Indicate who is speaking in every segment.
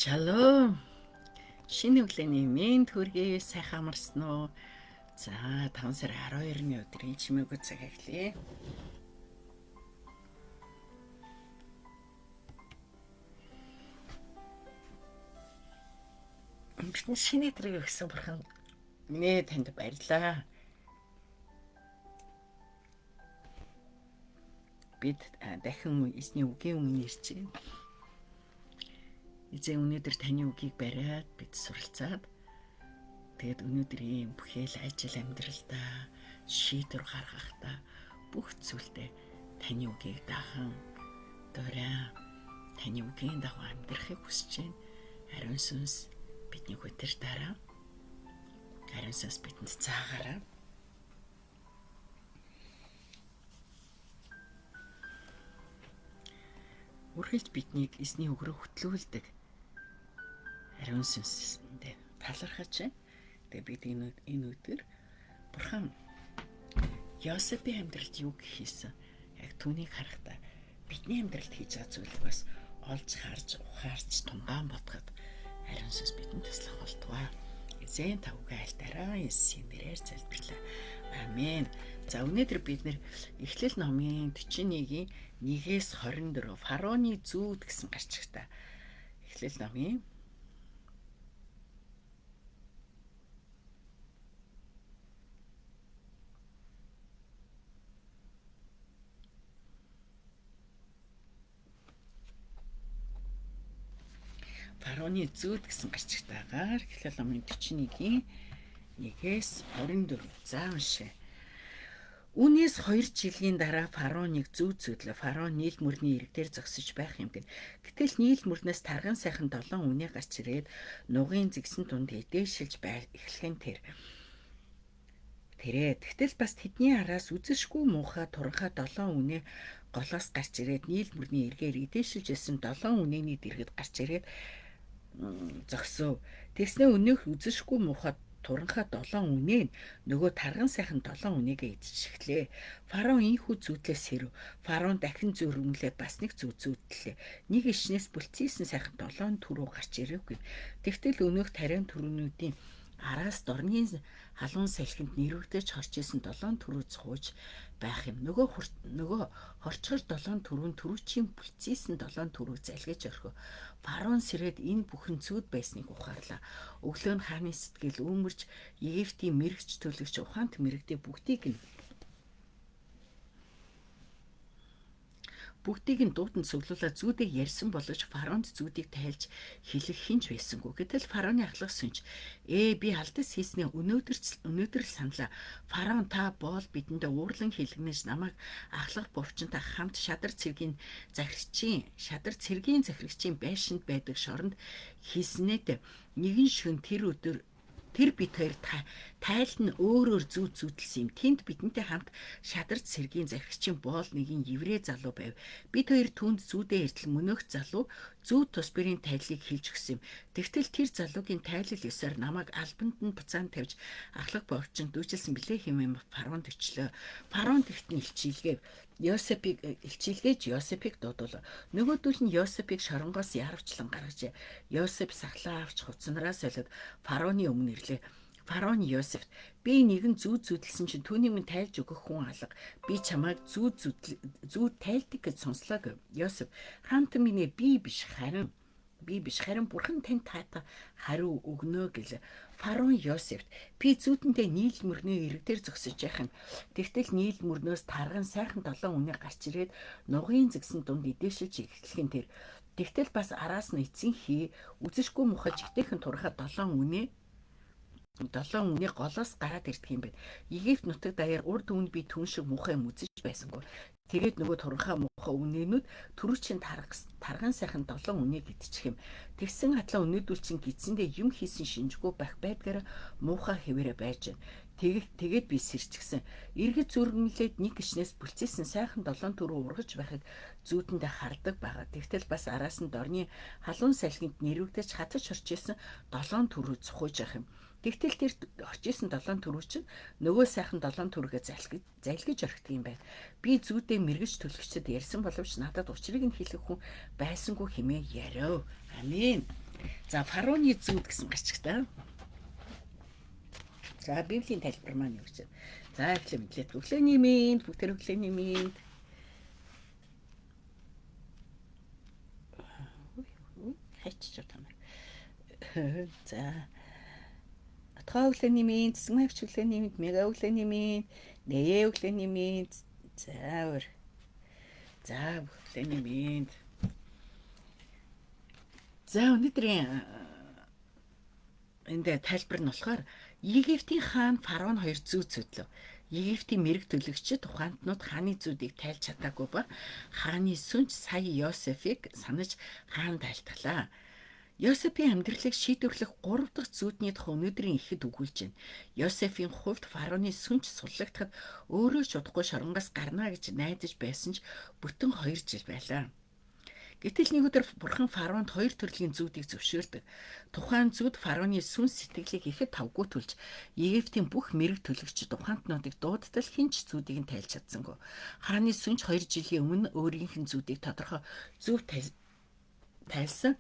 Speaker 1: Шалом. Шинэ өглөөний мэнд хүргэе. Сайхан амарсан уу? За, 5 сарын 12-ны өдрийн чимээгүй цаг эхлэе. Бидний шинэ өдрийг өгсөн бурхан минь танд баярлалаа. Бид дахин эзний үгийн өмнө ирж байна. Эзэн өнөөдөр таны үгийг бариад бид суралцаад тэгээд өнөөдрийн бүхэл ажил амьдралдаа шийдвэр гаргахдаа бүх зүйлдээ таны үгийг дахан дураа таны үгийн дагуу амьдрахыг хүсэж байна. Ариун сүнс бидний хөтөр дараа. Ариун сүнс бидэнд цаагаараа. Үргэлж биднийг эзний үгрөө хөтлүүлдэг. Ариун сүнсэндээ талархаж байна. Тэгээ бид энэ өдөр бурхан Йосефийн амьдралд юу хийсэн? Яг түүнийг харахтаа бидний амьдралд хийж байгаа зүйлийг бас олж харж, ухаарч, тунгаан бодоход ариун сүнс бидэнд туслах болтугай. Эзэн тавга альтараа Есүсийн нэрээр залбирлаа. Амен. За өнөөдөр бид нэр Эхлэл номын 41-ийн 1-ээс 24 фараоны зүүд гэсэн гарчигтай. Эхлэл номын фараоны зүүд гэсэн гарчигтайгаар Эхлэл номын 41-ийн 1-ээс 24 за уншъя. Үүнээс 2 жилийн дараа фараоныг зүүдлээ. Фараон Нийл мөрний ирэг дээр зогсож байх юм гин. Гэтэл Нийл мөрнөөс тарган сайхан 7 үнэ гарч ирээд нугын зэгсэн дунд эдээшилж эхлэхэн тэрээ. Тэгтэл бас тэдний араас үзэшгүй муухай туранхай 7 үнэ голоос гарч ирээд Нийл мөрний эргээр эдээшилж исэн 7 үнэний дэргэд гарч ирээд зогсов. Тэгснэ өнөөх үзэшгүй муухай туранхай 7 үнэ нь нөгөө тарган сайхан 7 үнэгээ эзэжчихлээ. Фараон ийхүү зүүдлээс хэрв. Фараон дахин зөргөнлээд бас нэг зүүдлээ. Нэг ишнээс бүлцээсэн сайхан 7 түрүү гарч ирээгүй. Тэгтэл өнөөх тариан түрүүнүүдийн араас дорны халуун салхинд нэрвэгдэж хорч исэн 7 түрүү цууж байх юм. Нөгөө хорчгор 7 түрүүн түрүүчийн бүлцээсэн 7 түрүү залгиж орхив. Фараон сэрээд энэ бүхэн зүүд байсныг ухаарлаа. Өглөө нь хааны сэтгэл үүмэрч Египтийн мэрэгч төлөгч ухаант мэрэгдээ бүгдийг нь дуутанд цуглуулаад зүүдийг ярьсан боловч фараонд зүүдийг тайлж хэлэх хинч байсангүй. Гэтэл фараоны ахлах сүнж би алдас хийснээ өнөөдөр саналаа. Фараон та боол бидэндээ уурлан хэлгэнэж намайг ахлах бовчонтой хамт шадар цэргийн захирагчийн байшинд байдаг шоронд хийснээд нэгэн шөн тэр бид хоёр тайлн өөрөөр зүүдэлсэн юм. Тэнд бидэнтэй хамт шадарч сэргийн захирагчийн боол нэгэн еврей залуу байв. Бид хоёр түнд зүүдээ эртэл мөнөөх залуу зүүд тус бэрийн тайллыг хэлж өгсөн юм. Тэгтэл тэр залуугийн тайлал ёсоор намайг албанд нь буцаан тавьж ахлах бовчонд дүүжилсэн билээ хэмээн фараонд өчлөө. Фараон тэгт нь илчилгээж Йосефийг дуудуул. Нөгөөдөл нь Йосефийг шоронгоос яарвчлан гаргажээ. Йосеф сахлаа авч хувцсанараа солиод фараоны өмнө ирлээ. Фараон Йосефт би нэгэн зүүдэлсэн чинь түүнийг минь тайлж өгөх хүн алга. Би чамайг зүүд тайлдаг гэж сонслоо гэв. Йосеф хаантан минь би биш харин бурхан танд хариу өгнө гэлээ. Фараон Йосефт би зүүдэндээ Нийл мөрний ирэг дээр зогсож байх юм. Тэгтэл Нийл мөрнөөс тарган сайхан 7 үнэ гарч ирээд нугын зэгсэн дунд эдээшилж эхлэхэн тэр. Тэгтэл бас араас нь эцсийн үзэшгүй мухаж жигтэйхэн турхаа 7 үнэ голоос гараад ирдэг юм байна. Египт нутаг даяар урд өмнө би түн шиг мухай үзэж байсангүй. Тэгээд нөгөө туранхай мухай үнэнүүд түрүүчийн тарган сайхан 7 үнэ гэдчих юм. Тэгсэн хатлаа өнөөдүүлчин гидсэндээ юм хийсэн шинжгүй байх байдгаар муухай хэвээрээ байж байна. Тэгээд би сэрчгсэн. Иргэд зөргөнлээд нэг гişнээс бүлцээсэн сайхан 7 түрүү ургаж байхыг зүүдэндээ хардаг байгаа. Тэгтэл бас араас нь дорны халуун салхинд нэрвэгдэж хатаж орж исэн 7 түрүү цухууж байх юм. Тэгтэл тэр орж исэн 7 түрүү чинь нөгөө сайхан 7 түрүүгээ залгиж орхидог юм байна. Би зүүдээ мэрэгч төлөгчдөд ярьсан боловч надад учрыг нь хэлэх хүн байсангүй хэмээн яриа. Амен. За фараоны зүүд гэсэн гарчигтай. За Библийн тайлбар маань юу гэж. За эхлэе мэдлээ. Өглөөний мэнд, бүгд өглөөний мэнд. Хайчиж байна. За Атгаа өглөөний мэнд, Цэсмэгч өглөөний мэнд, Мега өглөөний мэнд, Нээ өглөөний мэнд. За өглөөний мэнд. За өнөөдрийн энд тайлбар нь болохоор Египтийн хаан фараон 2 зүүд зөдлөө. Египтийн мэрэг төлөгчид ухаантнууд хааны зүүдийг тайлж чадаагүй ба хааны сүнж сая Йосефийг санаж хаанд айлтглаа. Йосефийн амьдралыг шийдвэрлэх 3 дахь зүүдний тухай өнөөдрийн ихэд өгүүлж байна. Йосефийн хувьд фараоны сүнж суллагдахад өөрөө ч удахгүй шоронгоос гарна гэж найдаж байсан ч бүтэн 2 жил байлаа. Гэтэл нэг өдөр бурхан фараонд 2 төрлийн зүүдийг зөвшөөрдөг. Тухайн зүүд фараоны сүнс сэтгэлийг ихэд тавгуутулж Египтийн бүх мэрэг төлөгчид ухаантнуудыг дуудайл хинч зүүдийг нь тайлж чадсангүй. Хааны сүнж 2 жилийн өмнө өөрийнх нь зүүдийг тодорхой зөв тайлсан.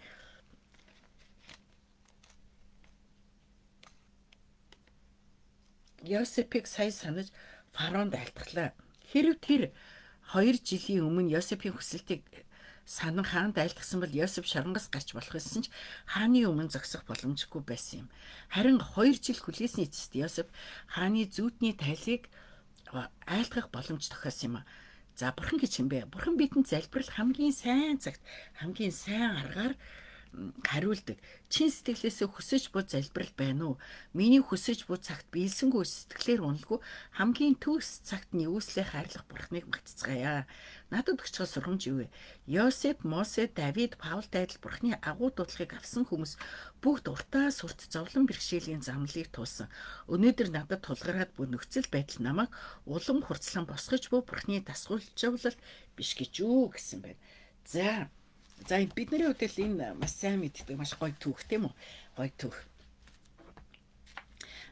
Speaker 1: Йосефийг сая санаж фараонд айлтглаа. Хэрэв тэр 2 жилийн өмнө Йосефийн хүсэлтийг санан хаанд айлтгсан бол Йосеф шоронгоос гарч болох байсан ч хааны өмнө зогсох боломжгүй байсан юм. Харин 2 жил хүлээсний эцэст Йосеф хааны зүүдний тайлыг айлтгах боломж тохиосон юм. За бурхан гэж юм бэ? Бурхан бидэнд залбирал хамгийн сайн цагт, хамгийн сайн аргаар хариулдаг. Чин сэтгэлээсээ хүсэж буй залбирал байна уу? Миний хүсэж буй цагт биелсэнгүй сэтгэлээр уналгүй хамгийн төгс цагт нэгүслээ хайрлах бурхныг магтцгаая. Надад өгч сургамж юу вэ? Йосеф, Мосе, Давид, Паултай адил бурхны агуу дуудлагыг авсан хүмүүс бүгд уртаа сурт зовлон бэрхшээлийн замналыг туулсан. Өнөөдөр надад тулгараад буй нөхцөл байдал намайг улам хурцлан босгож буй бурхны дасгуулжуулалт биш гэж юу гэсэн байна. За бидний хувьд энэ маш сайн мэддэг маш гоё түүх тийм үү? Гоё түүх.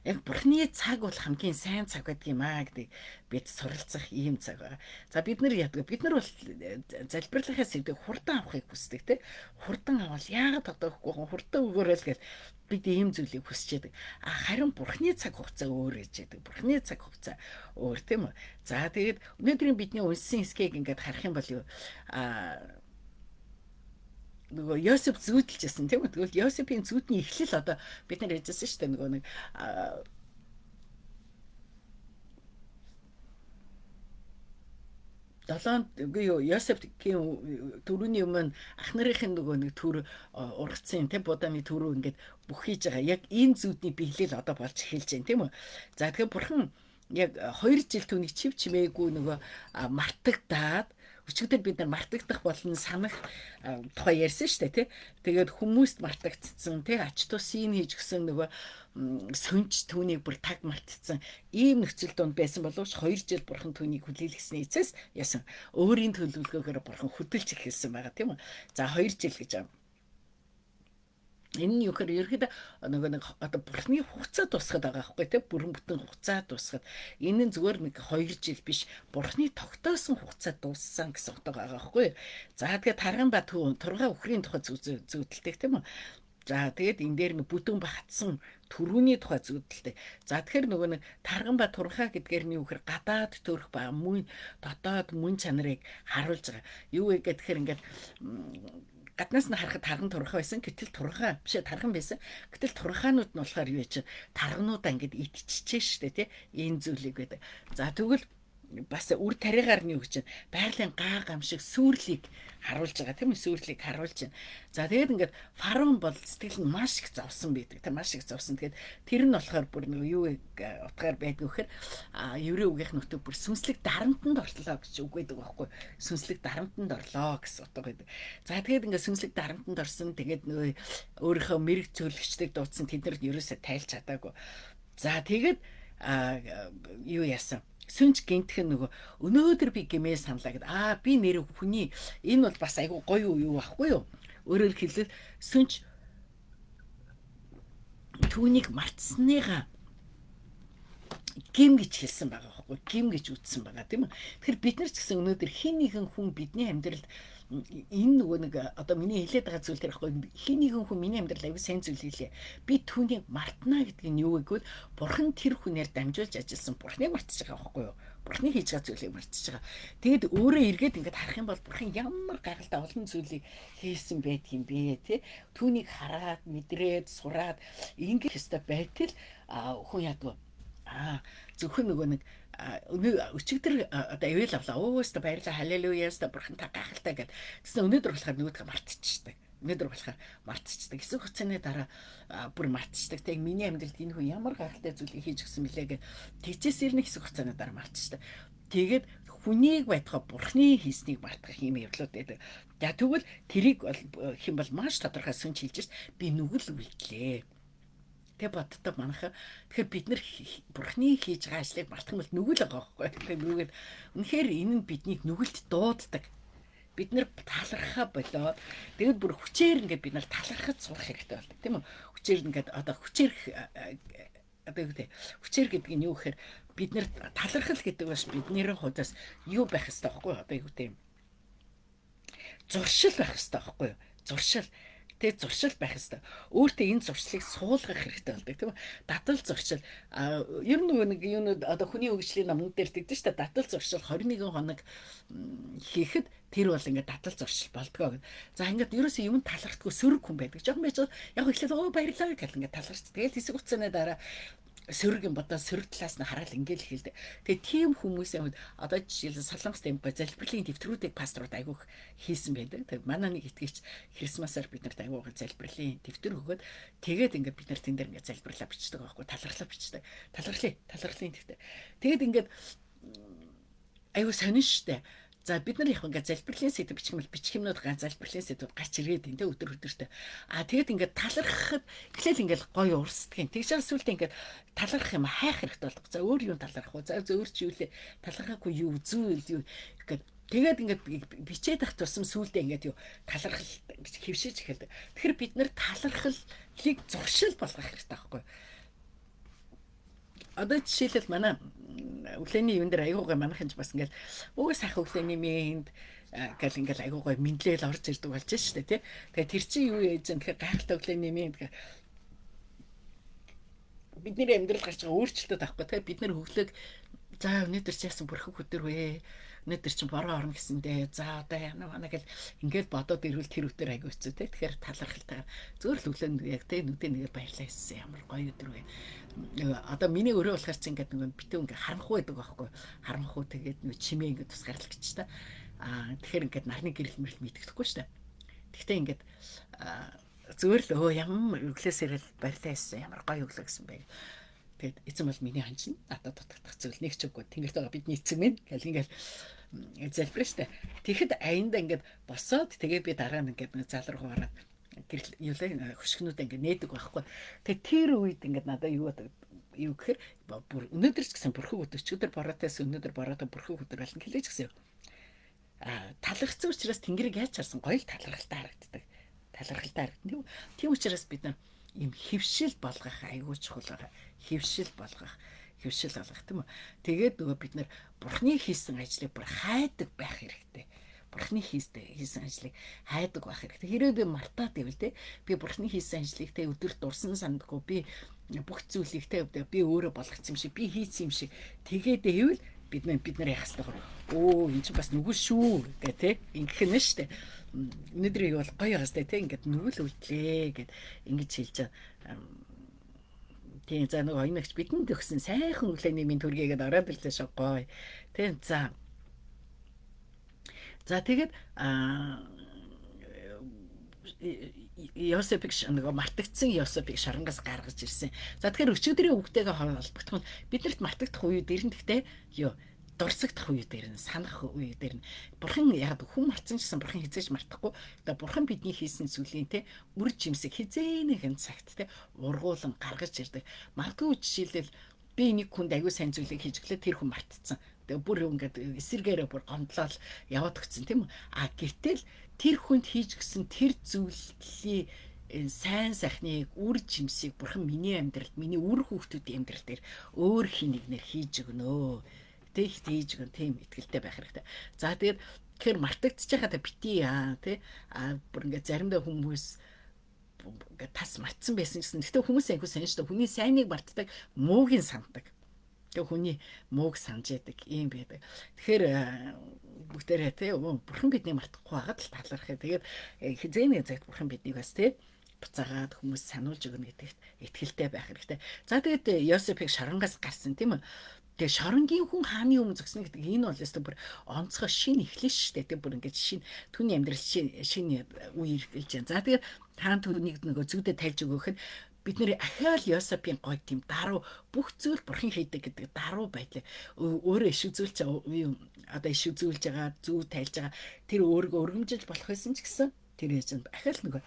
Speaker 1: Яг бурхны цаг бол хамгийн сайн цаг байдаг юм аа гэдэг бид суралцах ийм цаг байна. За бид нар яадаг? Бид нар бол залбирлахаа сэвдэг хурдан авахыг хүсдэг тийм. Хурдан авал яагаад тогтоохгүй хурдан өгөөрэй л гэж бид ийм зүйлийг хүсэж яадаг. Харин бурхны цаг хугацаа өөр гэж яадаг. Бурхны цаг хугацаа өөр тийм үү? За тэгээд өнөөдрийн бидний унсан хэсгийг ингээд харах юм бол юу нөгөө Йосеф зүүдэлжсэн тийм үү? Тэгвэл Йосефийн зүүдний эхлэл одоо бид нар ярьжсэн шүү дээ нөгөө нэг Йосефийн төрөний өмнө ах нарын нөгөө нэг төр ургацсан тийм буданы төрөө ингээд бүх хийж байгаа. Яг энэ зүүдний биелэл одоо болж эхэлж байна тийм үү? За тэгэхээр бурхан яг 2 жил түүнийг чив чимээгүй нөгөө мартагдаад өчигдөр бид нар мартагдах болон санах тухай ярьсан шүү дээ тий. Тэгээд хүмүүст мартагдсан тий ач тусын хийж гисэн нөгөө сүнж түүнийг бүр таг мартцсан ийм нөхцөл донд байсан боловч 2 жил бурхан түүнийг хүлээлгэсний эцэс яасан өөрийн төлөвлөгөөгөөр бурхан хөдөлж эхэлсэн байгаа тийм үү. За 2 жил гэж байна. Энэ нь юу гэхээр ерөөдөө нөгөө нэг одоо бурхны хугацаа дуусгаад байгаа байхгүй тийм бүрэн бүтэн хугацаа дуусгаад энэ нь зүгээр нэг 2 жил биш бурхны тогтоосон хугацаа дууссан гэсэн утга байгаа байхгүй. За тэгээд тарган ба тургаа өхрийн тухай зүүдэлдэг тийм үү. За тэгээд энэ дээр нэг бүдүүн бахатсан төрүүний тухай зүүдэлдэг. За тэгэхээр нөгөө нэг тарган ба турхаа гэдгээр нь юу гэхээр гадаад төрх ба мөн дотоод мөн чанарыг харуулж байгаа. Юу вэ гэхээр ингээд гаднаас нь харахад тарган турхаа байсан. Гэтэл турхаа биш тарган байсан. Гэтэл турхаанууд нь болохоор юу вэ? Таргануудаа ингээд идчихжээ штэ тий. Энэ зүйлийг байдаг. За тэгвэл бас үр тариагаар нь юу гэж байна? Байгалийн гаа гамшиг сүрлийг харуулж байгаа тийм үү? Сүрлийг харуулж байна. За тэгээд ингээд фараон бол сэтгэл нь маш их зовсон байдаг. Тэ маш их зовсон. Тэгээд тэр нь болохоор бүр нэг юу утгаар байдг вэхээр еврей үгийнх нөтөг бүр сүнслэг дарамтанд орлоо гэж үг байдаг байхгүй. Сүнслэг дарамтанд орлоо гэсэн утга байдаг. За тэгээд ингээд сүнслэг дарамтанд орсон. Тэгээд нөгөө өөрийнхөө мэрэг цөөлөгчдөг дуудсан тэд нар ерөөсөө тайлж чадаагүй. За тэгээд юу яасан? Сүнж гинтхэн нөгөө өнөөдөр би гэмээ саналаа гэд би нэр хүний энэ бол бас айгүй гоё юу байхгүй юу? Өөрөөр хэлбэл сүнж түүнийг мартсныгаа гим гэж хэлсэн байгаа байхгүй гим гэж үзсэн байгаа тийм үү. Тэгэхээр бид нар ч гэсэн өнөөдөр хин нэгэн хүн бидний амьдралд энэ нөгөө нэг одоо миний хэлээд байгаа зүйл тэр байхгүй хин нэгэн хүн миний амьдрал аягүй сайн зүйл хийлээ. Би түүнийг мартна гэдэг нь юу гэвэл бурхан тэр хүнээр дамжуулж ажилласан бурхныг мартаж байгаа байхгүй юу? Бурхны хийж байгаа зүйлийг мартаж байгаа. Тэгэд өөрөө эргээд ингээд харах юм бол бурхан ямар гайхалтай олон зүйлийг хийсэн байдаг юм бэ те. Түүнийг хараад мэдрээд сураад ингээд хэвээр байтал хүн ядгүй зөвхөн нөгөө нэг өчигдөр одоо ивэл авлаа өөстө баярлаа халелуя өстө бурхан та гайхалтай гэд. Тэгсэн өнөөдөр болохоор нөгөөдгөө мартчихдаг. Өнөөдөр болохоор мартчихдаг. Хэсэг хугацааны дараа бүр мартчихдаг. Тэг миний амьдралд энэ хүн ямар гайхалтай зүйлийг хийж гисэн мэлээ гэд тэгчээс ирнэ хэсэг хугацааны дараа мартчихдаг. Тэгээд хүнийг байтугай бурхны хийснийг мартах юм явдлууд байдаг. За тэгвэл тэрийг хэм бол маш тодорхой сүнж хэлж шít би нүгэл үлдлээ. Тэг боддог манайха. Тэгэхээр бид нар бурхны хийж байгаа ажлыг мартах юм бол нүгэл байгаа байхгүй. Тэгэхээр нүгэл үнэхээр энэ нь биднийг нүгэлд дууддаг. Бид нар талархаа болоод тэгээд бүр хүчээр ингээд бид нар талархаж сурах хэрэгтэй болдог тийм үү? Хүчээр ингээд одоо хүчээр одоо юу гэдэг хүчээр гэдэг нь юу гэхээр бид нар талархал гэдэг бас бидний худаас юу байх хэрэгтэй байхгүй одоо юу гэдэг зуршил байх хэрэгтэй байхгүй юу? Зуршил тэг зуршил байх хэрэгтэй. Өөртөө энэ зуршлыг суулгах хэрэгтэй болдог тийм үү? Дадал зуршил ер нь нэг юунууд одоо хүний хөгжлийн номнууд дээр тэгдэж та дадал зуршил 21 хоног хийхэд тэр бол ингээд дадал зуршил болдгоо гэд. За ингээд ерөөсөө юм талархдаггүй сөрөг хүн байдаг. Жохон байж яг ихлээр баярлалаа гэл ингээд таларч. Тэгэл хэсэг хугацааны дараа сөрөг юм бодоо сөрөг талаас нь хараад ингээд хэлдэг. Тэгээ тийм хүмүүсийн хувьд одоо жишээлбэл Солонгос темп залбирлын дэвтрүүдийг пасторууд айгүйх хийсэн байдаг. Тэгээ манай нэг итгэгч Крисмасаар бид нарт айгүйх залбирлын дэвтэр өгөөд тэгээд ингээд бид нар тэн дээр ингээд залбирлаа бичдэг байхгүй талархлаа бичдэг. Талархлын дэвтэр. Тэгээд ингээд айгүй сонин штэ. За бид нар яг ингээд залбирлын сэдв бичгэмнүүд залбирлын сэдв гарч ирээд энэ өдөр өдөртөө. Тэгээд ингээд талархахад эхлээл ингээд гоё урсдгийн. Тэгж сүултээ ингээд талархах юм хайх хэрэгтэй болдог. За өөр юу талархах вэ? За өөр чи юу лээ талархахгүй юу зүү юу гэхэд тэгээд ингээд бичээд ах тусам сүултээ ингээд юу талархал гэж хөвшиж эхэлдэг. Тэгэхээр бид нар талархлыг зуршил болгох хэрэгтэй байхгүй юу? Одоо жишээлбэл манай өглөөний юун дээр аягүй манайхын бас ингээл өө сайхан өглөөний мэнд гэл ингээл аягүй мэдлэл орж ирдэг болж штэ тий. Тэгээ тэр чинь юу яаж юм тэгэхээр гайхалтай өглөөний мэнд бидний амьдрал гарч байгаа өөрчлөлтөд авахгүй тий. Бид нар хөглөг за өнөөдөр ч яасан бүрхэг өдөр вэ? Өнөөдөр чинь бороо орно гэсэндээ за одоо яана гэл ингээд бодоод ирвэл тэр өдөр аягүй хэцүү тий. Тэгэхээр талархалтай зөөр л өглөөнд яг тий нүдэ нэгэ баярлаа гэсэн ямар гоё өдөр вэ? Одоо миний өрөө болохоор чи ингээд нэг битүү ингээд харанхуй байдаг байхгүй харанхуй тэгээд нэг чимээ ингээд тусгаарлах гэж та тэгэхээр ингээд нарны гэрэл мэрэл мэддэхгүй шүү дээ. Тэгтээ ингээд зөөр л ямар өглөөсөө баярлаа гэсэн ямар гоё өглөө гэсэн бэ. Тэгээд эзэн бол миний ханчин надад дутагдах зүйл нэг ч үгүй тэнгэрт байгаа бидний эцэг минь гэл ингээд залбирна шүү дээ. Тэгэхэд аяндаа ингээд босоод тэгээ би дараа нь ингээд залруу гараад гэрэл юулаа хөшгнүүд ингээд нээдэг байхгүй. Тэгээ тэр үед ингээд надад юу гэхээр бүр өнөөдөр ч гэсэн бүрхэг өдөр өчигдөр бороотойс өнөөдөр бороотой бүрхэг өдөр болно гэлээж гэсэн. Талархсан учраас тэнгэрийг яаж харсан гоё л талархалтай харагддаг. Талархалтай харагдана. Тийм учраас бид нар ийм хөвшил болгох айгүй чухал байгаа. Хөвшил болгох тийм үү. Тэгээд нөгөө бид нар бурхны хийсэн ажлыг бүр хайдаг байх хэрэгтэй. Бурхны хийсэн ажлыг хайдаг байх хэрэгтэй. Хэрвээ би мартаад ивэл те би бурхны хийсэн ажлыг те өдөр дурсан сандгүй би бүх зүйлийг те би өөрөө болгоцсон юм шиг би хийсэн юм шиг тэгээд ивэл бид нар яах ёстой энэ чинь бас нүгэл шүү гэх те ингэх нь штэ. Өнөөдрийг бол гоё яастай те ингээд нүгэл үлдлээ гэд ингэж хэлж байгаа. Тийм за нэг ойногч бидэнд өгсөн сайхан өглөөний минь төргийгээд ороод ирлээ шүү гоё. Тийм за тэгээд Йосепыг нөгөө мартагдсан Йосепыг шарангаас гаргаж ирсэн. За тэгэхээр өчигдрийн үгтэйгээ холбогдох нь биднэрт мартагдах үе дээр нь гэхдээ дурсагдах үе дээр нь санах үе дээр нь бурхан яг хүн марцсан гэсэн бурхан хизээж мартахгүй. Тэгээ бурхан бидний хийсэн зүйлийн те үр жимсэг хизээнийхэн цагт те ургуулan гаргаж ирдэг. Магадгүй жишээлбэл би нэг хүнд аягүй сайн зүйлийг хийж өглөө тэр хүн мартцсан. Тэгээ бүр ингээд эсэргээрээ бүр гомдлол яваад өгсөн тийм үү? Гэтэл тэр хүнд хийж гисэн тэр зүйлийн сайн сайхныг үр жимсийг бурхан миний амьдралд миний үр хүүхдүүдийн амьдрал дээр өөр хинэгнэр хийж өгнө. их хийж гэн тийм итгэлтэй байх хэрэгтэй. За тэгээд тэгэхээр мартагдчихж байгаа та бити тий бүр ингээд заримдаа хүмүүс ингээд тас мартсан байсан гэсэн. Гэхдээ хүмүүс айгүй сайн шүү дээ. Хүний сайныг мартдаг, муугийн сандаг. Тэгээ хүний мууг санаж яадаг юм байдаг. Тэгэхээр бүгдээрээ тий бурхан бидний мартахгүй байгаад л талархаа. Тэгээд хизээний цагт бурхан биднийг бас тий буцаагаад хүмүүс сануулж өгнө гэдэгт итгэлтэй байх хэрэгтэй. За тэгээд Йосефийг шоронгоос гарсан тийм үү. Тэгээ шоронгийн хүн хааны өмнө зогсно гэдэг энэ бол өстө бүр онцгой шин эхлэн шүү дээ. Тэг бүр ингэж шин түүний амьдрал шин үе иргэлж байна. За тэгээд таан түүнийг нөгөө зүгдээ тайлж өгөх нь бид нэр ахаал Йосефийн гой тийм даруу бүх зүйл бурхан хийдэг гэдэг даруу байдлыг өөрөө иш үзүүлж одоо иш үзүүлж байгаа зүг тайлж байгаа тэр өөрийгөө өргөмжилж болох байсан ч гэсэн тэр яаж ахаал нөгөө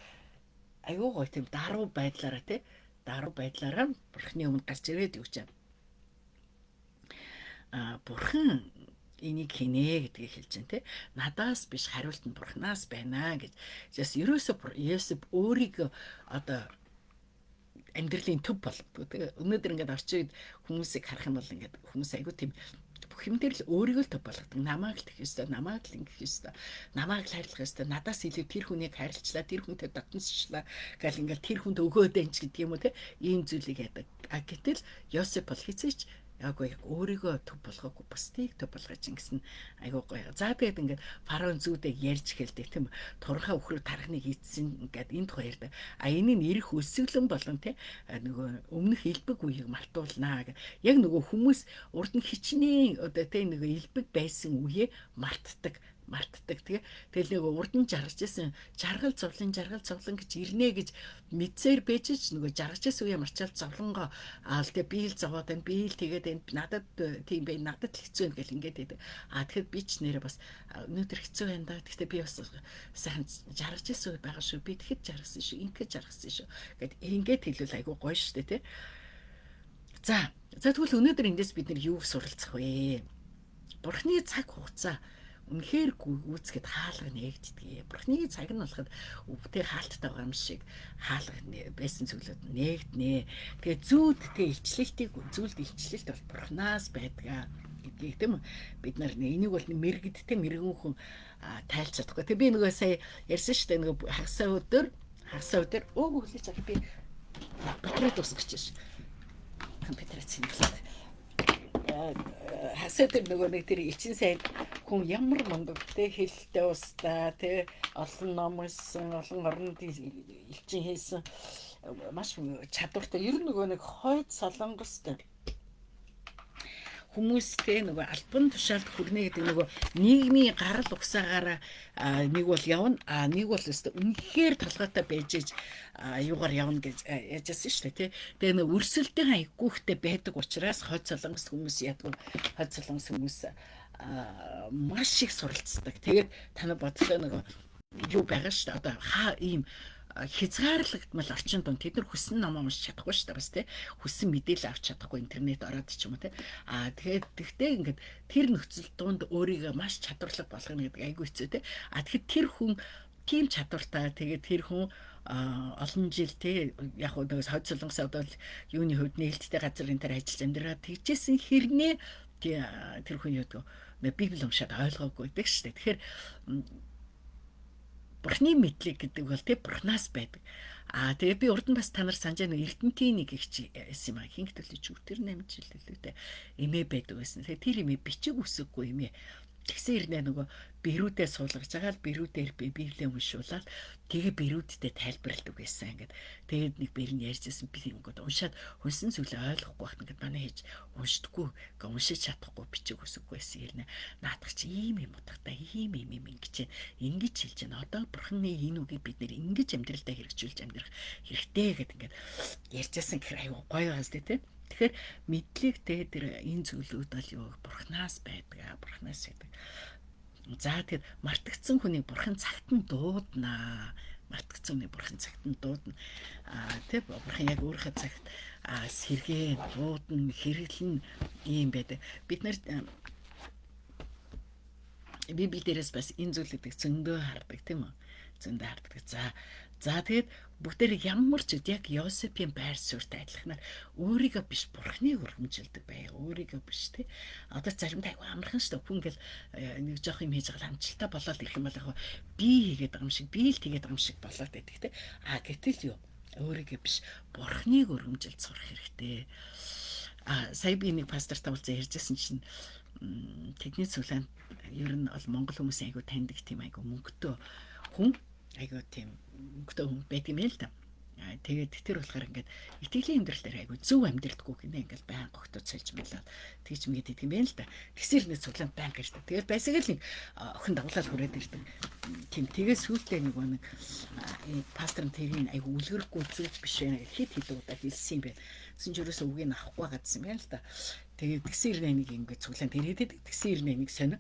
Speaker 1: аюу гой тийм даруу байдлаараа бурханы өмнө гарч ирээд юу гэж бурхан энийг хийнэ гэдгийг хэлж байна те. Надаас биш хариулт нь бурханаас байна гэж. Жас ерөөсөө Йосеф өөрийгөө одоо амьдралын төв болгодог. Тэгээ өнөөдөр ингээд орчин үед хүмүүсийг харах юм бол ингээд хүмүүс айгүй тийм бүх юм дээр л өөрийгөө л төв болгодог. Намааг л гэх ёстой, намааг л ингэх ёстой, намааг л хайрлах ёстой, надаас илүү тэр хүнийг хайрлчлаа, тэр хүнтэй дотносчлаа гэл ингээд тэр хүнд өгөөд энэ ч гэдэг юм уу те. Ийм зүйлийг яадаг. Гэтэл Йосеф бол хизээч яг өөрийгөө төв болгоогүй бусдыг төв болгож ингэсэн айгуу гоё. За тэгээд ингээд фараон зүүдээ ярьж эхэлдэг тийм турхаа өхрөг тархныг ийдсэн ингээд энд хоёрд энийг ирэх өсөглөн болон тийм нөгөө өмнөх элбэг үеийг мартуулнаа гэх. Яг нөгөө хүмүүс урд нь хичнээн одоо тийм нөгөө элбэг байсан үеэ мартдаг. Тэгэл нөгөө урд нь жаргаж исэн жаргал зовлон гэж ирнэ гэж мэдсээр бэжж нөгөө жаргаж исэн үе марчаал зовлонгоо тэгээ би л зовоод байна, би л тэгээд энэ надад тийм бай, надад хэцүү байна гэл ингээд байдаг. Тэгэхэд би ч нэрээ бас өнөөдөр хэцүү байна да. Гэхдээ би бас сайн жаргаж исэн үе байгаа шүү. Би тэгэхэд жаргасан шүү, ингээд жаргасан шүү гэд ингээд хэлвэл айгуу гоё шүү дээ тий. За тэгвэл өнөөдөр эндээс бид нар юуг суралцах вэ? Бурхны цаг хугацаа үнэхээр гүйцэхэд хаалга нээгддэг. Бурхны цаг нь болоход өвтэй хаалттай байгаа юм шиг хаалга байсан зүйлүүд нээгднэ. Тэгээ илчлэлт бол Бурханаас байдаг гэдгийг тийм бид нар энийг бол мэрэгдтэй мэрэгэн хүн тайлж чадахгүй. Тэгээ би нөгөө сая ярьсан шүү дээ нөгөө хагасаа өдөр хөлөж авах би батарей дуусчихж компьютерээ цэнгэлээд хасаад нөгөө нэг тэр элчин сайн хүн ямар мундаг те хэлтэй устаа те олон ном хийсэн, олон орнд элчин хийсэн маш чадвартай. Ер нь нөгөө нэг хойд солонгостой хүмүүстэй нөгөө альбан тушаалд хүрнэ гэдэг нөгөө нийгмийн гарал угсаагаараа нэг бол явна, нэг бол өстө үнэхээр толгойтой байж юугаар явна гэж яжсэн шүү дээ тий. Тэгээ нөгөө өрсөлдөөн айгүйхтэй байдаг учраас хойд солонгос хүмүүс маш их суралцдаг. Тэгээд та нар бодлоо нөгөө юу байгаа шүү дээ. Одоо ийм хязгаарлагдмал орчин донд тэд нар хүссэн ном уншиж чадахгүй шүү дээ бас тий. Хүссэн мэдээлэл авч чадахгүй интернет ороод ч юм уу тий. Тэгтээ ингээд тэр нөхцөл донд өөрийгөө маш чадварлаг болгоно гэдэг айгүй хэцүү тий. Тэгэхэд тэр хүн тийм чадвартай тэгээд тэр хүн олон жил тий яг нөгөө хойд солонгос одоо юуны хувьд нээлттэй газрын дээр ажиллаж амьдраад тэгжсэн хэрнээ тэр хүн юу гэдэг Библи уншаад ойлгоогүй байдаг шүү дээ. Тэгэхээр Бурхны мэдлэг гэдэг бол тий Бурханаас байдаг. Тэгээ би урд нь бас та нар санаж байгаа Эрдэнтийн нэг ихч байсан юм хинг төлөж өвтөр 8 жил лээ. Эмээ байдаг байсан. Тэгээ тэр эмээ бичиг үсэггүй эмээ. Тэгсэн ирнэ нөгөө бэрүүдээ суулгаж байгаа л бэрүүдээр би Библийг уншуулаад тэгээ бэрүүдтэй тайлбарладаг байсан ингээд. Тэгээд нэг бэр нь ярьжсэн би ингээд уншаад хүнсэн зүйлээ ойлгохгүй байхад ингээд манай хийж уншдаггүй, ингээд уншиж чадахгүй бичиг үсэггүй байсан ирнэ. Наадах чи ийм юм утгатай ийм ингэж ингэж хэлж байна. Одоо Бурханы энэ үгийг бид нэр ингэж амьдралдаа хэрэгжүүлж амьдрах хэрэгтэй гэдэг ингээд ярьжсэн гэхээр аюу гоё байгаас тий. Тэгэхээр мэдлэгтэй тэр энэ зүйлүүд бол юу Бурханаас байдаг. За тэгэхээр мартагдсан хүнийг Бурхан цагт нь дуудана. Тэг Бурхан яг өөрийнхөө цагт сэргээ дуудана, хэрэглэн ийм байдаг. Бид нар Библиэлд бас энэ зүйлүүдийг зөндөө хардаг тийм үү? За За тэгээд бүгдээр ямар ч яг Йосепийн байр суурьтай адилханаар өөрийгөө биш Бурхныг өргөмжилдэг байга. Өөрийгөө биш тий. Одоо заримдаа айгүй амархан шүү дээ. Хүн ингээл нэг жоох юм хийж байгаа амжилттай болоод ирэх юм бол яг би хийгээд байгаа юм шиг, би л тэгээд байгаа юм шиг болоод байдаг тий. Гэтэл юу? Өөрийгөө биш Бурхныг өргөмжилж сурах хэрэгтэй. Сая би нэг пастортай уулзсан ярьжсэн чинь тэдний цуглаанд ер нь бол монгол хүмүүс айгүй таньдаг тийм айгүй мөнгөтэй хүн айгүй тийм мөнгөтэй хүн байдаг юм л да. Тэгээд тэр болохоор ингээд итгэлийн амьдрал дээр айгүй зөв амьдралдаггүй гинэ ингээд байн гогтод цалж мэлээд тэгж мэд идэг юм байна л да. Тэгсэр нэг цуглаанд байн гэрдэг. Тэгээд байсааг л нэг охин дагуулаад хүрээд ирдэг. Тийм тэгээс сүултээ нэг пастор нь тэрийг айгүй үлгэрхгүй зүг биш байна хит удаа хэлсэн юм байна. Гэсэн ч ерөөсөө үгийг авахгүй гадсан юм байна л да. Тэгээд тэгсэр нэг ингээд цуглаанд ирээд тэгсэр нэг сонио.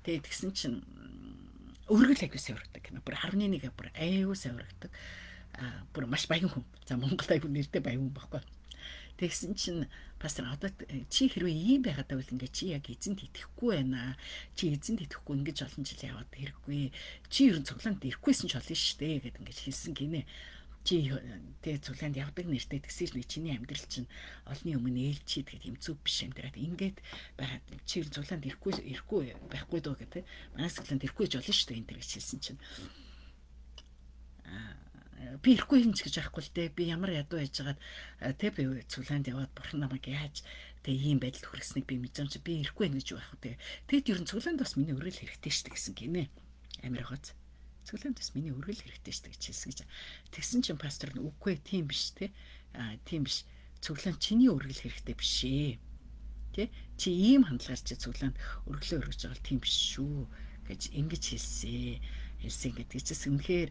Speaker 1: Тэгээд тэгсэн чинь өргөл айгүй саврагдаг гэнэ. Бүр 11 бүр айгүй саврагдаг. Бүр маш баян хүн. За Монгол айгүй нэртэй баян хүн баггүй. Тэгсэн чинь пастор одоо чи хэрвээ ийм байгаад байвал ингээ чи яг эзэнт итгэхгүй байна. Чи эзэнт итгэхгүй ингэж олон жил яваад хэрэггүй. Чи ер нь цуглаанд ирэхгүйсэн ч болно шүү дээ гэд ингэж хэлсэн гинэ. Чи тэгээ цуглаанд явдаг нэртэй тэгсэр нэг чиний амьдрал чинь олны өмнө ээлжид гэдэг юм зүв биш амьдраад ингээд байгаад чи ер нь цуглаанд ирэхгүй байхгүй дөө гэдэг. Манай цуглаанд ирэхгүй ч болно шүү дээ энэ гэж хэлсэн чинь би ирэхгүй юм ч гэж байхгүй л дээ. Би ямар ядуу яжгаад тэг би цуглаанд яваад бурхан намайг яаж тэг ийм байдалд хүргэснийг би мэдсэн чи би ирэхгүй гэж байх үү. Тэгэд ер нь цуглаанд бас миний өргөл хэрэгтэй шүү дээ гэсэн гинэ. Амир гоц. Цуглаанд бас миний өргөл хэрэгтэй шүү дээ гэж хэлсэн гэж. Тэгсэн чинь пастор нь үгүй тийм биш те. Тийм биш. Цуглаанд чиний өргөл хэрэгтэй биш ээ. Тэ? Чи ийм хандлагаар чи цуглаанд өргөлөө өргөж байгаа л тийм биш шүү гэж ингэж хэлсэн. Хэлсэн гэдэг чинь үнэхээр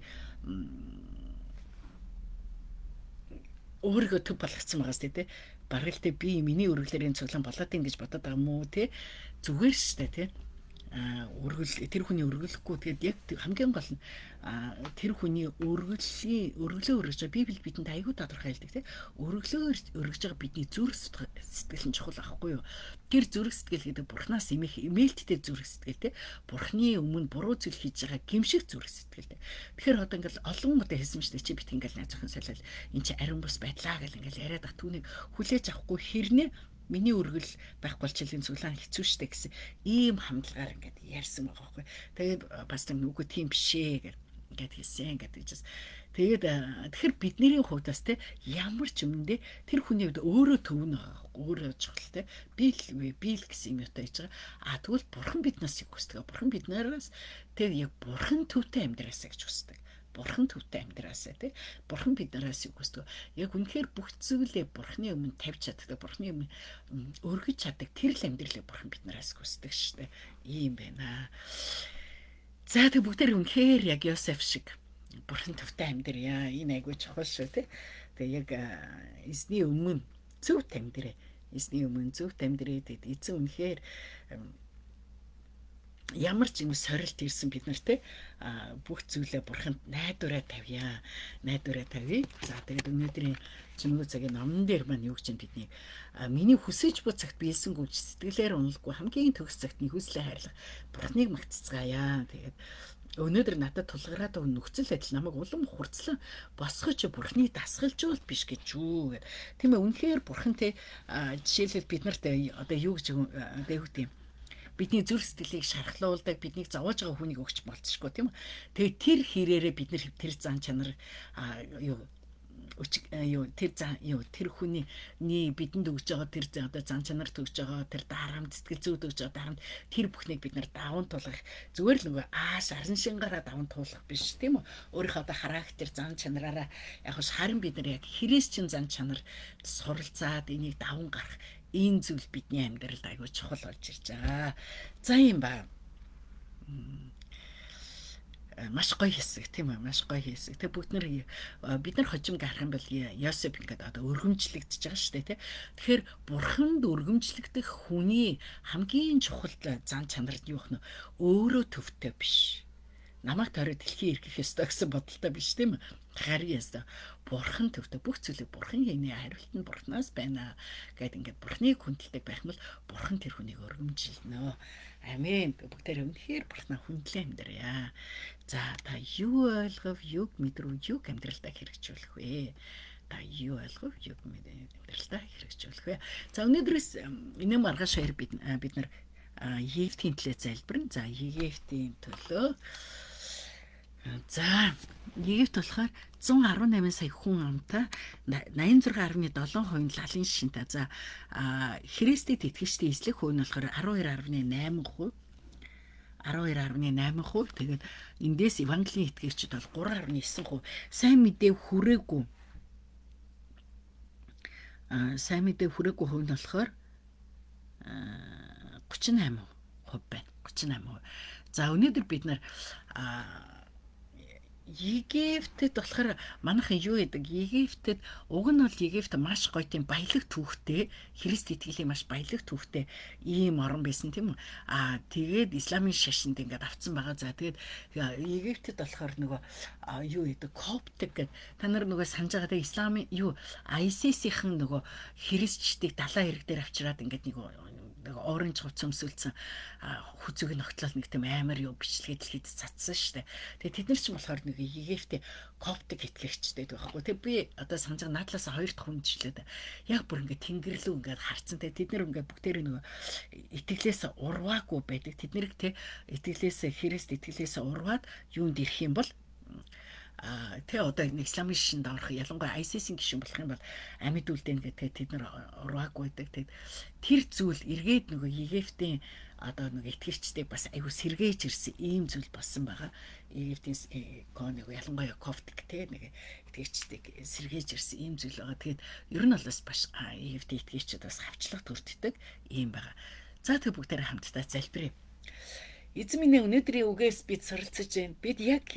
Speaker 1: өөрийгөө төв болгоцсон байгаас тий. Бараг л тий би миний өргөлөөрийн цуглаан болоод ингэж бодоод байгаа юм уу тий. Зүгээр шүү дээ тий. Өргөл тэр хүний өргөлөхгүй тэгээд яг хамгийн гол нь тэр хүний өргөлөө өргөж байгаа Библи бидэнд аягүй тодорхой хэлдэг тий. Өргөлөө өргөж байгаа бидний зүрх сэтгэл нь чухал аахгүй юу? Тэр зүрх сэтгэл гэдэг Бурханаас имээлттэй зүрх сэтгэл тий. Бурханы өмнө буруу зүйл хийж байгаа гимшиг зүрх сэтгэл тий. Тэгэхээр одоо ингээл олон удаа хэлсэн шүү дээ чи бит ингээл найз охин солиод эн чи ариун бус байдлаа гэл ингээл яриад ах түүнийг хүлээж авахгүй хэрнээ миний өргөл байхгүй болчихлын цуглаан хэцүү штэ гэсэн ийм хамдлагаар ингээд ярьсан байгаа байхгүй. Тэгээд пастор нүгөө тийм бишээ гэд хэлсэн гэдэг чинь. Тэгээд тэгэхээр бидний хувьдас те ямар ч юмдээ тэр хүний хувьд өөрөө төв нь байгаа. Өөрөө чухал те. Би л гэсэн юм ятай хийж байгаа. Тэгвэл бурхан биднээс юу хүсдэг? Бурхан биднээс тэг яг бурхан төвтэй амьдраасаа гэж хүсдэг. Бурхан төвтэй амьдраасаа тий. Бурхан биднээс юу хүсдэг? Яг үнэхээр бүх зүйлээ Бурханы өмнө тавьж чаддаг, Бурханы өмнө өргөж чаддаг тэр л амьдралыг Бурхан биднээс хүсдэг шүү дээ. Ийм байна. За тэг бүгдээр үнэхээр яг Йосеф шиг Бурхан төвтэй амьдрья. Энэ айгүй чухал шүү тий. Тэг яг эзний өмнө зөв амьдрээ. Эзний өмнө зөв амьдрээ гэдэг эзэн үнэхээр ямар ч юм сорилт ирсэн бид нарт бүх зүйлээ бурханд найдвараа тавья. Найдвараа тавья. За тэгээд өнөөдрийн чимээг цагийн номн дээр маань юу гэж бидний миний хүсэж буй цагт биелсэнгүй сэтгэлээр уналгүй хамгийн төгс цагт нь хүслээ хайрлах бурхныг магтцгаая. Тэгээд өнөөдөр надад тулгараад байгаа нөхцөл байдал намайг улам хурцлан босгож бурхныг дасгалжуул биш гэж юу гэдэг. Тийм ээ үнэхээр бурхантай жишээлбэл бид нарт одоо юу гэж одоо юу гэдэг юм бидний зүрх сэтгэлийг шархлуулдаг бидний зовоож байгаа хүнийг өгч болцсохгүй тийм үү. Тэгээд тэр хэрээрээ бид нэр тэр зан чанар тэр хүний бидэнд өгж байгаа тэр одоо зан чанарт өгж байгаа тэр дарамт сэтгэл зүйд өгж байгаа дарамт тэр бүхнийг бид нар даван туулах зүгээр л нөгөө шаран шингаараа даван туулах биш тийм үү. Өөрийнхөө одоо характер зан чанараараа яг харин бид нар яг христчин зан чанар суралцаад энийг даван гарах энэ зүйл бидний амьдралд аягүй чухал болж ирж байгаа. За юм ба. Маш гоё хэсэг тийм ээ маш гоё хэсэг. Тэг бүгд бид нар хожим гарах юм бол Йосеф ингээд одоо өргөмжлөгдөж байгаа шүү дээ тий. Тэгэхээр бурханд өргөмжлөгдөх хүний хамгийн чухал зан чанар нь юу вэ? Өөрөө төвтэй биш. Намайг тойроод дэлхий эрхэх ёстой гэсэн бодолтой биш тийм ээ. Харин яста бурхан төвдө бүх зүйлийг бурхан хийнэ, хариулт нь бурханаас байна гэд ингээд бурханыг хүндэлдэг байх юм бол бурхан тэр хүнийг өргөмжилнө. Амен. Бүгдээр үнэхээр бурханаа хүндлэн амьдрья. За та юу ойлгов, юг мэдрв, юг амьдралдаа хэрэгжүүлэх вэ? Та юу ойлгов, юг амьдралдаа хэрэгжүүлэх вэ? За өнөөдрөөс энэ маргааш хоёр бид нар Египтийн төлөө залбирна. За Египтийн төлөө. За Египт болохоор 118 сая хүн амтай 86.7% лалын шинтэй. За Христэд итгэжтэй эзлэх хувь нь болохоор 12.8%. 12.8%. Тэгээд эндээс Евангелийн итгэгчид бол 3.9%. Сайн мэдээ хүрээгүй. Сайн мэдээ хүрээгүй хувь нь болохоор 38% байна. 38%. За өнөөдөр бид нар Египтэд болохоор манайхан юу гэдэг? Египтэд уг нь бол Египт маш гоё тийм баялаг түүхтэй, Христ итгэлийн маш баялаг түүхтэй ийм орн байсан тийм үү? Тэгээд исламын шашинд ингээд авцсан байгаа. За тэгээд Египтэд болохоор нөгөө юу гэдэг? Коптик гэдэг. Та нар нөгөө санаж байгаа те исламын юу ISIS-ийн нөгөө христчдийг далайн хэрэг дээр авчираад ингээд нэг оранж хувц өмсөлдсөн хүзэг ногтлол нэг тийм амар юу бичлэгээ дэлхийд цацсан штэ. Тэгээ тэд нар ч болохоор нэг Египтийн коптик итгэгчтэй байхгүй. Тэгээ би одоо санаж наадлаас хоёр дахь хүнчлээд яг бүр ингээд тэнгэрлүү ингээд харцсан. Тэгээ тэд нар ингээд бүгдээр нөгөө итгэлээс урваагүй байдаг. Тэд нэрийг те итгэлээс Христ итгэлээс урваад юунд ирэх юм бол тэ одоо нэг исламын шишинд орох ялангуяа ISIS-ийн гишүүн болох юм бол амьд үлдэн гэдэг тэд нар ураагүй байдаг. Тэгээд тэр зүйл эргээд нөгөө Египтийн одоо нэг итгэгчдээ бас аюу сэргээж ирсэн ийм зүйл болсон байгаа. Египтийн нэг ялангуяа коптик тэ нэг итгэгчдийг сэргээж ирсэн ийм зүйл байгаа. Тэгээд ер нь бол бас Египтийн итгэгчид бас хавчлага төртдөг ийм байгаа. За тэг бүгдээрээ хамтдаа залбирая. Эзэн минь өнөөдрийн үгээс бид суралцж байна. Бид яг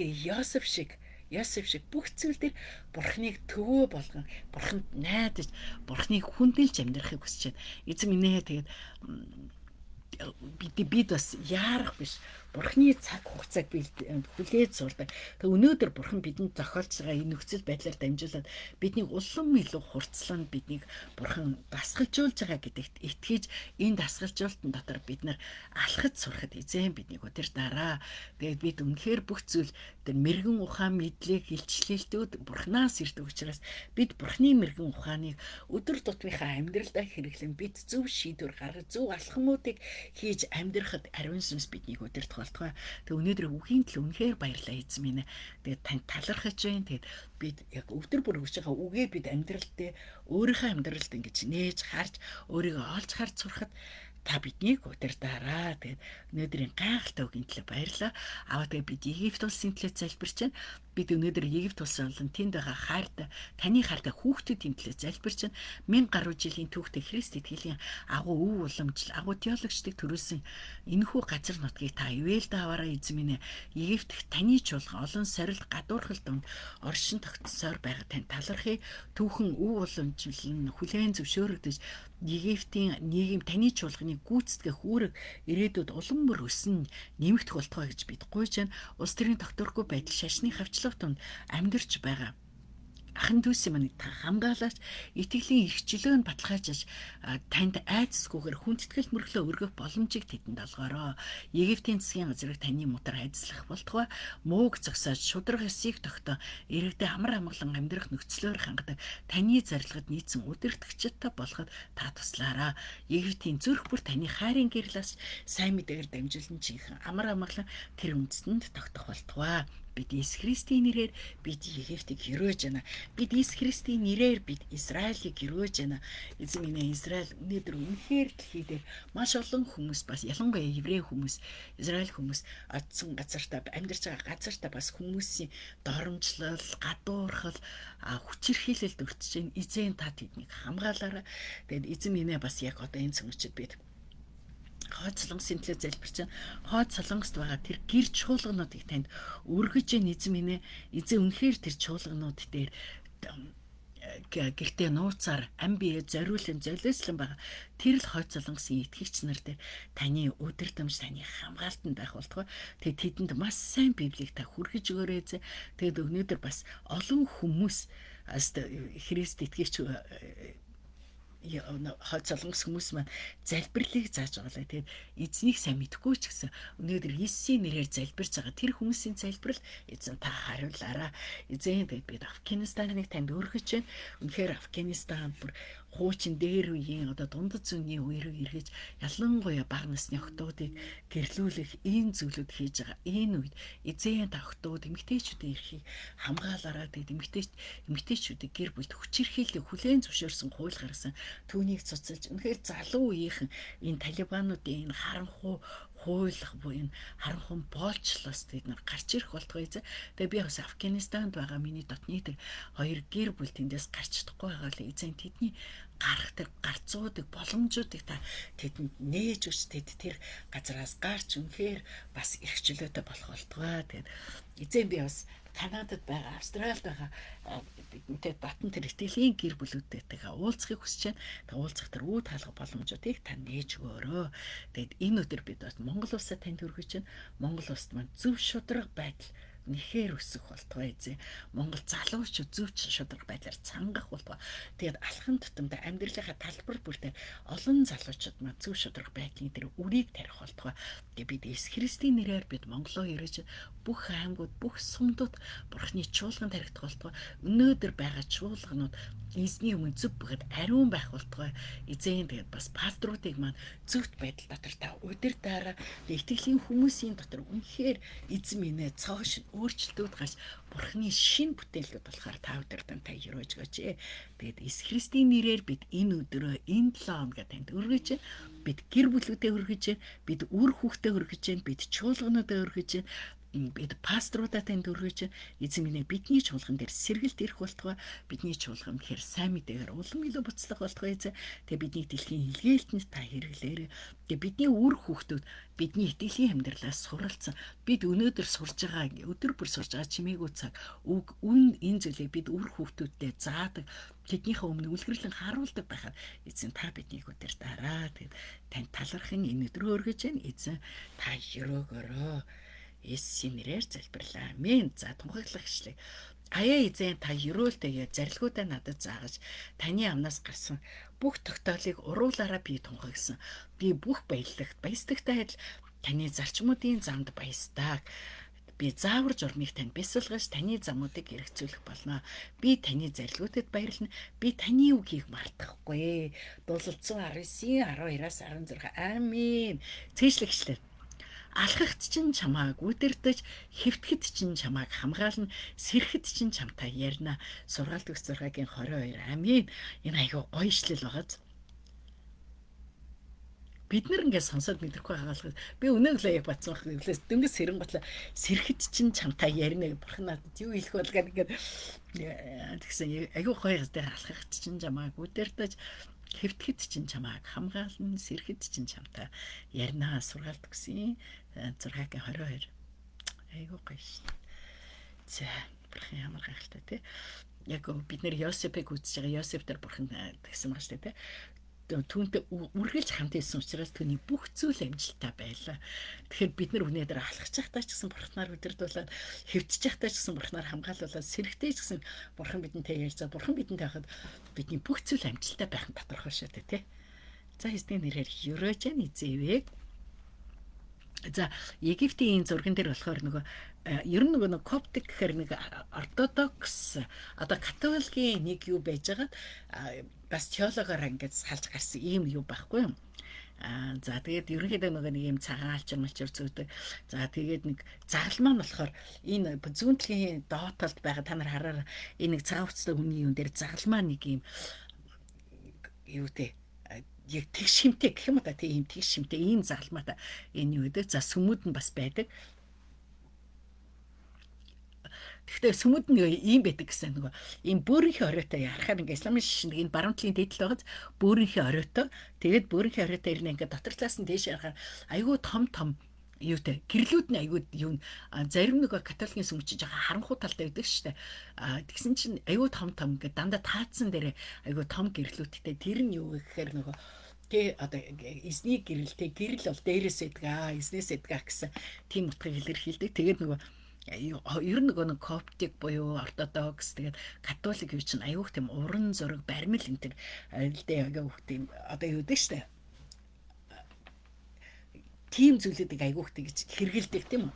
Speaker 1: Йосеф шиг бүх зүйл дээр бурхныг төвөө болгон, бурханд найдаж, бурхныг хүндэлж амьдрахыг хүсэж байна. Эзэн минь тэгээд бид бас яарах биш. Бурхны цаг хугацааг хүлээж сурдаг. Тэг өнөөдөр бурхан бидэнд зохиолж байгаа энэ нөхцөл байдлаар дамжуулаад биднийг улам илүү хурцлан биднийг бурхан дасгалжуулж байгаа гэдэгт итгэж энэ дасгалжуулалтын дотор бид нар алхаж сурахад эзэн биднийг удирдаараа. Тэгээд бид үнэхээр бүх зүйл тэр мэрэгэн ухаан мэдлэг илчлэлтүүд бурхнаас ирдэг учраас бид бурхны мэрэгэн ухааныг өдөр тутмынхаа амьдралдаа хэрэглэн бид зөв шийдвэр гаргаж зөв алхмуудыг хийж амьдрахад ариун сүнс биднийг удирдах болтугай. Тэг өнөөдөр үгийн төлөө үнэхээр баярлалаа эзэн минь. Тэгээд танд талархаж байна. Тэгээд бид яг өвдөр бүр өгч байгаа үгээ бид амьдрал дээр өөрийнхөө амьдралд ингэж нээж харж өөрийгөө олж харж сурахад та биднийг удирдаараа. Тэгээд өнөөдрийн гайхалтай үгийн төлөө баярлалаа. Тэгээд бид Египт улсын төлөө залбирч байна. Бид өнөөдөр Египт улсын болон тэнд байгаа хайртай таны хайртай хүүхдүүдийн төлөө залбирч байна. 1000 гаруй жилийн түүхтэй Христ итгэлийн агуу өв уламжлал, агуу теологчдыг төрүүлсэн энэхүү газар нутгийг та ивэлдэ аваараа эзэн минь. Египт таны чуулган олон сорил гадуурхал донд оршин тогтсоор байгаа тань талархыг түүхэн өв уламжлал нь хүлээн зөвшөөрөгдөж Египтийн нийгэм таны чуулганы гүйцэтгэх үүрэг ирээдүйд улам бүр өснө нэмэгдэх болтугай гэж бид гуйж байна. Улс төрийн тогтворгүй байдал шашны хавчлага тунд амьдарч байгаа ахын дүүсийн маныг та хамгаалаач, итгэлийн эрхчлөөнд баталгаажиж танд айдасгүйгээр хүндэтгэл мөрөглөө өргөх боломжийг тэдэнд олгоорой. Египтийн засгийн газрыг таны мутар айдслах болтугай мууг зогсоож шудраг ёсыг тогтоо иргэдэд амар амгалан амьдрах нөхцлөөр хангадаг таны зарилгад нийцсэн удирдагчтай болоход та туслаарай. Египтийн зүрх бүр таны хайрын гэрлээс сайн мэдээгээр дамжуулан чихэн амар амгалан тэр үндэстэнд тогтох болтугай. Бид Иесус Христийн нэрээр бид Египтийг хөрөөж байна. Бид Иесус Христийн нэрээр бид Израилийг хөрөөж байна. Эзэн минь Израиль өнөөдөр үнэхээр дэлхийд маш олон хүмүүс бас ялангуяа еврей хүмүүс, Израиль хүмүүс одсон газартаа амьдарч байгаа газартаа бас хүмүүсийн доромжлол, гадуурхал, хүчирхийлэлд өртөж байна. Эзэн та тэднийг хамгаалаарай. Тэгээд эзэн минь бас яг одоо энэ цөмчөд бид Хойд Солонгосын төлөө залбирч байна. Хойд Солонгост байгаа тэр гэр чуулгануудыг танд өргөж байна эзэн минь. Эзэн үнэхээр тэр чуулганууд дээр гэртээ нууцаар ам бие зориулан золиослон байгаа тэр л хойд солонгосын итгэгч нар дээр таны өдөртөмж таны хамгаалтанд байх болтугай. Тэгээд тэдэнд маш сайн библийг та хүргэж өгөөрэй. Тэгээд өнөөдөр бас олон хүмүүс Христ итгэгч хойд солонгос хүмүүс маань залбирлыг зааж байгаа лээ. Тэгээд эзнийг сайн мэдхгүй ч гэсэн өнөөдөр Иесусийн нэрээр залбирж байгаа тэр хүмүүсийн залбирал эзэн та хариулаарай. Эзэн тэгээд бид Афганистаныг танд өргөж байна. Үнэхээр Афганистан бүр хуучин дээр үеийн дундад зүүнний үеэр эргэж ялангуяа бага насны охтуудыг гэрлүүлэх ийм зүйлүүд хийж байгаа. Энэ үед эзэн та охтууд эмэгтэйчүүдийн эрхийг хамгаалаарай. Тэгээд эмэгтэйчүүдийг гэр бүлд хүчирхийлэл хүлээн зөвшөөрсөн хууль гаргасан түүнийг цуцалж үнэхээр залуу үеийнхэн энэ талибануудын энэ харанхуй хуулах буюу энэ харанхуй боолчлоос тэд нар гарч ирэх болтгоо эзэн. Тэгээ би бас Афганистанд байгаа миний дотны тэр хоёр гэр бүл тэндээс гарч чадахгүй байгаа л эзэн тэдний гарах тэр гарцуудыг боломжуудыг та тэдэнд нээж өгч тэр газраас гарч үнэхээр бас эрх чөлөөтэй болох болтугай. Тэгээд эзэн би бас Канадад байгаа, Австралид байгаа бидэнтэй батан тэр итгэлийн гэр бүлүүдтэйгээ уулзахыг хүсэж байна. Тэгээд уулзах тэр үүд хаалга боломжуудыг та нээж өгөөрэй. Тэгээд энэ өдөр бид бас Монгол улсаа танд хүргэж байна. Монгол улсад маань зөв шударга байдал нэхэр өсөх болтугай эзэн. Монгол залуучууд зөв шударга байдлаар цангах болтугай. Тэгээд алхам тутамд амьдралынхаа талбар бүр дээр олон залуучууд маань зөв шударга байдлын тэр үрийг тарих болтугай. Тэгээд бид Иесус Христийн нэрээр бид Монголоо ирэж бүх аймагуд, бүх сумдууд Бурхны чуулганд харагдах болтугай. Өнөөдөр байгаа чуулганууд эзний өмнө зөв бөгөөд ариун байх болтугай. Эзэн тэгээд бас пасторуудыг маань зөвхт байдал дотор та удирдаараа итгэлийн хүмүүсийн дотор үнэхээр эзэн минь ээ цааш өөрчлөлтүүд гарч Бурхны шин бүтээлүүд болохоор та удирдан та өрөөж өгөөч. Тэгээд Иесус Христийн нэрээр бид энэ өдрөө энэ 7 хоногт танд өргөж байна. Бид гэр бүлүүдэд өргөж байна. Бид үр хүүхдэд өргөж байна. Бид чуулгануудад өргөж байна. Бид пасторудаа танд өргөж байна. Эзэн минь бидний чуулган дээр сэргэлт ирэх болтугай. Бидний чуулган гэхэр сайн мэдээгээр улам илүү буцлах болтугай эзэн. Тэгээ бидний дэлхийн илгээлтэнд та хэрэглээрэй. Тэгээ бидний үр хүүхдүүд бидний итгэлийн амьдралаас суралцсан. Бид өнөөдөр сурж байгаа, өдөр бүр сурж байгаа чимээгүй цаг үг энэ зүйлийг бид үр хүүхдүүдтэй заадаг. Тэднийхээ өмнө үлгэрлэн харуулдаг байхад эзэн та биднийг удирдаарай. Тэгээд тань талархан энэ өдрөө өргөж байна. Эзэн та өрөөгөөрөө Иесусийн нэрээр залбирлаа. Амен. За тунхаглах ишлэг. Аяа эзэн та ерөөлтэйгээ зарилгуудаа надад заагаж таны амнаас гарсан бүх тогтоолыг уруулаараа би тунхагсан. Би бүх баясдагтай адил таны зарчмуудын замд баясдаг. Би заавар журмыг тань бясалгаж таны замуудыг эргцүүлэх болно. Би таны зарилгуудад баярлна. Би таны үгийг мартахгүй. Дуулал 119:12-аас 16. Амен. Цээжлэгчлээ. Алхахт чинь чамааг үдирдэж, хэвтгэд чинь чамааг хамгаална, сэрхэд чинь чамтай ярина. Сургаалт өх 6-гийн 22. Амен. Энэ айгүй гоё ишлэл байгааз. Бид нэр ингээд сонсоод мэдрэхгүй хаалгал. Би өнөөглөө яг батсан байх гэвлээс дөнгөс сэрэн готлоо сэрхэд чинь чамтай ярина гэж бурхан надад юу хэлэх бол гэдэг тэгсэн айгүй гоё гэстэй алхахт чинь чамааг үдирдэж, хэвтгэд чинь чамааг хамгаална, сэрхэд чинь чамтай ярина. Сургаалт өгсөн 6-гийн 22. Айгүй гоё шүү. За бурхан ямар гайхалтай тий. Яг бид нэр Йосепыг үзэж байгаа. Йосеп дээр бурхан гэсэн байгаа шүү тий. Түүнтэй үргэлж хамт исэн учраас түүний бүх зүйл амжилттай байлаа. Тэгэхээр бид нар өнөөдөр алхаж байхдаа ч гэсэн бурхнаар удирдуулаад, хэвдэж байхдаа ч гэсэн бурхнаар хамгаалуулаад, сэрэгтэй ч гэсэн бурхан бидэнтэй ярьж байгаа. Бурхан бидэнтэй хахад бидний бүх зүйл амжилттай байх нь тодорхой шүү дээ, тий. За эзний нэрээр өрөөж яана эзэвээ. За Египтийн зурган дээр болохоор нөгөө ер нь нөгөө коптик гэхэр нэг ортодокс католикийн нэг юу байж байгаа бас теологоор ингээд салж гарсан ийм юу байхгүй юм. За тэгээд ерөнхийдөө нөгөө нэг юм цагаан алчир малчир зүйдэг. За тэгээд нэг загалмаа нь болохоор энэ зүүнтлийн доод талд байгаа та нар хараар энэ нэг цагаан хувцастай хүний юун дээр загалмаа нэг юм юутэй яг тэг шимтэй гэх юм уу та тийм тэг шимтэй ийм загалмаатай энэ юу гэдэг. За сүмүүд нь бас байдаг. Гэхдээ сүмүүд нь ийм байдаг гэсэн нөгөө ийм бөөрийнхээ оройтой ярахаар ингээ исламын шишин энэ баруун талын дэдл байгааз бөөрийнхээ оройтой. Тэгээд бөөрийнхээ оройтой ирнэ ингээ дотор талаас нь дээш ярахаар айгүй том юутай гэрлүүд нь айгүй юу зарим нэг католикийн сүмч жоохон харанхуй талтай байдаг шүү дээ. Тэгсэн чинь айгүй том ингээд дандаа таацсан дээрээ айгүй том гэрлүүдтэй тэр нь юу гэхээр нөгөө тэ одоо эзний гэрэлтэй гэрэл бол дээрээс байдаг эзнээс байдаг гэсэн тийм утгыг илэрхийлдэг. Тэгээд нөгөө ер нь нөгөө коптик буюу ортодокс тэгээд католик юу чинь айгүй тийм уран зураг баримл энэ төр айгүй тийм одоо юу гэдэг шүү дээ. Тийм зүйлүүдийг айгүйхтэй гэж хэрэгэлдэг тийм үү.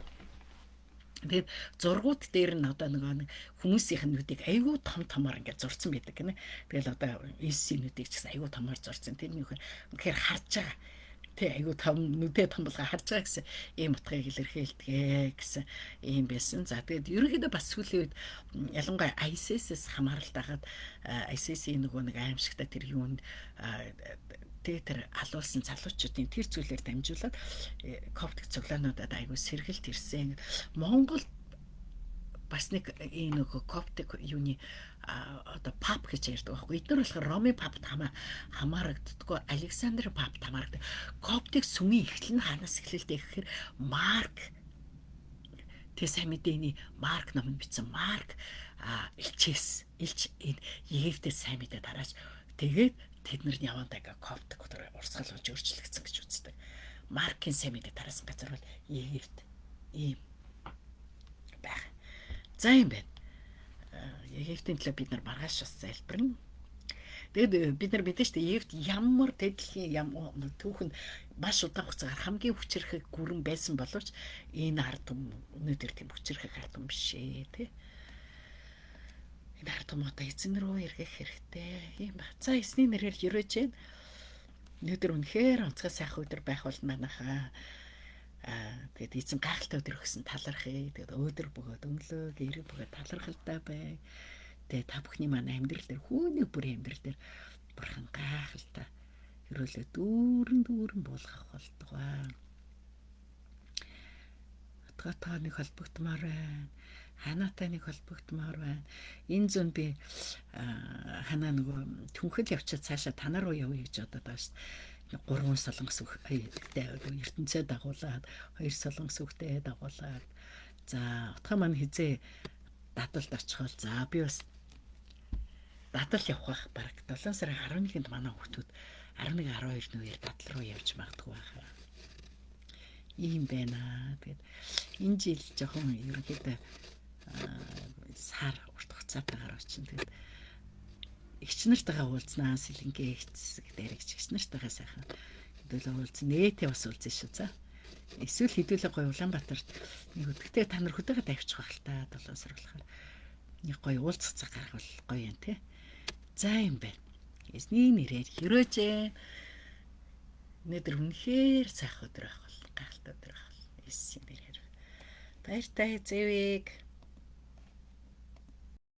Speaker 1: Тэгээд зургууд дээр нь одоо нэг хүмүүсийн нүдийг айгүй том томоор ингээд зурцсан байдаг гинэ. Тэгэл одоо Иесийн нүдийг ч гэсэн айгүй томоор зурцсан. Тэр нь юу гэхээр харж байгаа. Тэ айгүй том нүдээ том болгоо харж байгаа гэсэн ийм утгыг илэрхийлдэг гэсэн ийм байсан. За тэгээд ерөнхийдөө бас сүүлийн үед ялангуяа ISIS-с хамааралтайгаад ISIS-ийн нөгөө нэг аимшигтай тэр юунд тэр алуулсан залуучуудын тэр зүйлээр дамжуулаад коптик цуглаануудад айгүй сэргэлт ирсэн. Монгол бас нэг энэ нөгөө коптик юуны одоо пап гэж ярьдаг байхгүй. Эдгээр болохоор Ромын папт хамаарагддаггүй Александр папт хамаардаг. Коптик сүмийн эхлэл нь ханаас эхлэлтэй гэхээр Марк тэ сайн мэдээний Марк номонд бичсэн Марк илчээс энэ Египтээс сайн мэдээ тарааж тэгээд тэд нар явандаа коптик урсгалуулж өөрчлөгдсөн гэж үздэг. Маркийн сайн мэдээ тараасан газар бол Египт ийм байх. За юм байна. Египтийн төлөө бид нар маргааш бас залбирна. Тэгээд бид нар мэдэн штэ Египт ямар дэлхийн түүхэнд маш удаан хугацаагаар хамгийн хүчрэх гүрэн байсан боловч энэ ард түмэн өнөөдөр тийм хүчрэх ард түмэн биш ээ тий. Энэ ард түмэн одоо эзэн рүү эргэх хэрэгтэй юм ба. За эсний нэрээр ерөөж जैन. Өнөөдөр үнэхээр онцгой сайхан өдөр байх бол манайхаа тэгээд эзэн гайхалтай өдөр өгсөн талархъя. Тэгээд өдөр бөгөөд өнгөлөө гэрэг бөгөөд талархалтай бай. Тэгээд та бүхний манай амьдрал дээр хүүний бүрийн амьдрал дээр бурхан гайхалтай хөрөөлөө дүүрэн буулгах болтугай. Отготой нэг холбогдмоор байна. Ханаатай нэг холбогдмоор байна. Энэ зүүн би ханаа нөгөө түнхэл явчаад цаашаа та нар руу явъя гэж бодоод байгаа шүү дээ. 3 солонгос үхтэй ертөнцөө дагуулад 2 солонгос үхтэй дагуулад за утга маань хизээ дадалд очихол за би бас дадал явах баг 7 сарын 11-нд манай хүүхдүүд 11-12 нүгээр дадал руу явж магадгүй байна. Ийм байна. Тэгээд энэ жил жоохон ерөнхийдөө сар урт хугацаатайгаар очив. Тэгээд эгч нартайгаа уулзнаа сэлэнгээ хэцэг дээрэгч эгч нартайгаа сайхан хэдүүлээ уулзсан. Нээтэй бас уулзсан шүү. За. Эсвэл хэдүүлээ гоё Улаанбаатарт нэг өдөртөө та нар хөдөөгөө тавьчих байх л та 7 сар болохоор нэг гоё уулзах цаг гаргавал гоё юм те. За юм байна. Эзний нэрээр хөрөөжээ. Өнөөдөр үнэхээр сайхан өдөр байх бол гайхалтай өдөр байх бол Есүсийн нэрээр. Баяртай зэвэг.